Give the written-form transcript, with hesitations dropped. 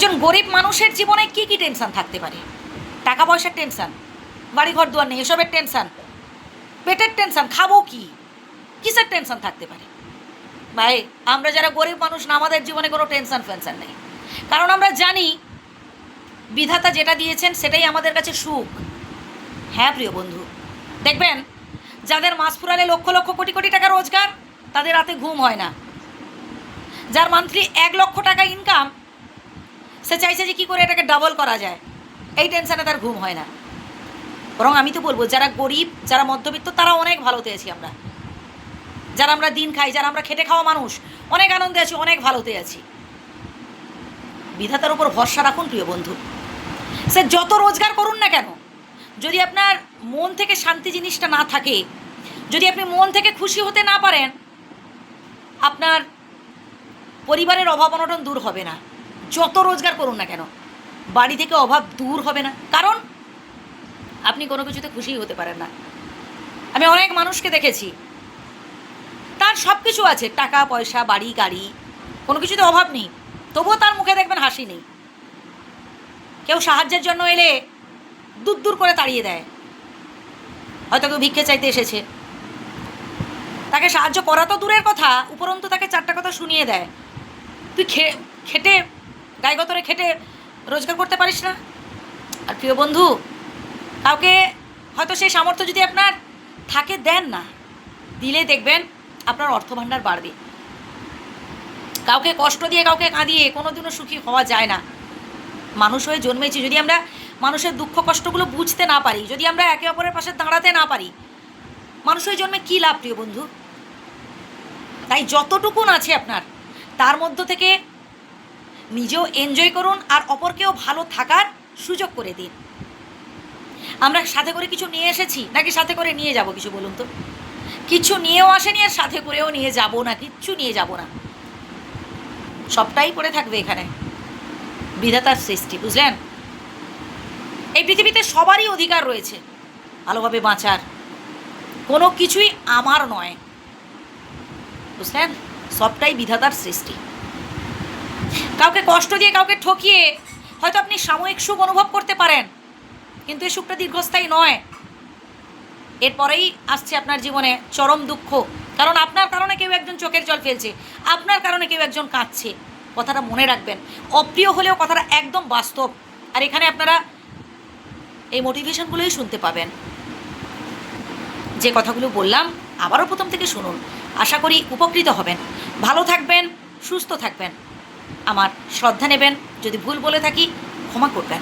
একজন গরিব মানুষের জীবনে কি কি টেনশন থাকতে পারে? টাকা পয়সার টেনশন, বাড়ি ঘর দুয়ার নেই, এসবের টেনশন, পেটের টেনশন, খাবো কি, কিসের টেনশন থাকতে পারে? ভাই, আমরা যারা গরিব মানুষ না, আমাদের জীবনে কোনো টেনশন ফেনশন নেই, কারণ আমরা জানি বিধাতা যেটা দিয়েছেন সেটাই আমাদের কাছে সুখ। হ্যাঁ প্রিয় বন্ধু, দেখবেন যাদের মাস ফুরালে লক্ষ লক্ষ কোটি কোটি টাকা রোজগার, তাদের রাতে ঘুম হয় না। যার মান্থলি 1 লক্ষ টাকা ইনকাম, সে চাইছে যে কী করে এটাকে ডাবল করা যায়, এই টেনশানে তার ঘুম হয় না। বরং আমি তো বলবো যারা গরিব, যারা মধ্যবিত্ত, তারা অনেক ভালোতে আছি আমরা। যারা আমরা দিন খাই, যারা আমরা খেটে খাওয়া মানুষ, অনেক আনন্দে আছি, অনেক ভালোতে আছি। বিধাতার উপর ভরসা রাখুন প্রিয় বন্ধু। সে যত রোজগার করুন না কেন, যদি আপনার মন থেকে শান্তি জিনিসটা না থাকে, যদি আপনি মন থেকে খুশি হতে না পারেন, আপনার পরিবারের অভাব অনটন দূর হবে না। যত রোজগার করুন না কেন, বাড়ি থেকে অভাব দূর হবে না, কারণ আপনি কোনো কিছুতে খুশিই হতে পারেন না। আমি অনেক মানুষকে দেখেছি, তার সব কিছু আছে, টাকা পয়সা, বাড়ি গাড়ি, কোনো কিছুতে অভাব নেই, তবুও তার মুখে দেখবেন হাসি নেই। কেউ সাহায্যের জন্য এলে দূর দূর করে তাড়িয়ে দেয়। হয়তো কেউ ভিক্ষে চাইতে এসেছে, তাকে সাহায্য করা তো দূরের কথা, উপরন্তু তাকে 4টা কথা শুনিয়ে দেয়। তুই খেটে গায়ে গতরে খেটে রোজগার করতে পারিস না। আর প্রিয় বন্ধু, কাউকে হয়তো সেই সামর্থ্য যদি আপনার থাকে, দেন না, দিলে দেখবেন আপনার অর্থভাণ্ডার বাড়বে। কাউকে কষ্ট দিয়ে, কাউকে কাঁদিয়ে কোনোদিনও সুখী হওয়া যায় না। মানুষ হয়ে জন্মেছি, যদি আমরা মানুষের দুঃখ কষ্টগুলো বুঝতে না পারি, যদি আমরা একে অপরের পাশে দাঁড়াতে না পারি, মানুষ হয়ে জন্মে কী লাভ প্রিয় বন্ধু? তাই যতটুকুন আছে আপনার, তার মধ্য থেকে নিজেও এনজয় করুন আর অপরকেও ভালো থাকার সুযোগ করে দিন। আমরা সাথে করে কিছু নিয়ে এসেছি নাকি সাথে করে নিয়ে যাব? কিছু বলুন তো। কিছু নিয়েও আসেনি আর সাথে করেও নিয়ে যাব না, কিচ্ছু নিয়ে যাব না, সবটাই পড়ে থাকবে এখানে। বিধাতার সৃষ্টি, বুঝলেন? এই পৃথিবীতে সবারই অধিকার রয়েছে ভালোভাবে বাঁচার, কোনো কিছুই আমার নয়, বুঝলেন? সবটাই বিধাতার সৃষ্টি। কাউকে কষ্ট দিয়ে, কাউকে ঠকিয়ে হয়তো আপনি সাময়িক সুখ অনুভব করতে পারেন, কিন্তু এই সুখটা দীর্ঘস্থায়ী নয়। এরপরেই আসছে আপনার জীবনে চরম দুঃখ, কারণ আপনার কারণে কেউ একজন চোখের জল ফেলছে, আপনার কারণে কেউ একজন কাঁদছে। কথাটা মনে রাখবেন, অপ্রিয় হলেও কথাটা একদম বাস্তব। আর এখানে আপনারা এই মোটিভেশনগুলোই শুনতে পাবেন। যে কথাগুলো বললাম আবারও প্রথম থেকে শুনুন, আশা করি উপকৃত হবেন। ভালো থাকবেন, সুস্থ থাকবেন। আমার শ্রদ্ধা নেবেন, যদি ভুল বলে থাকি ক্ষমা করবেন।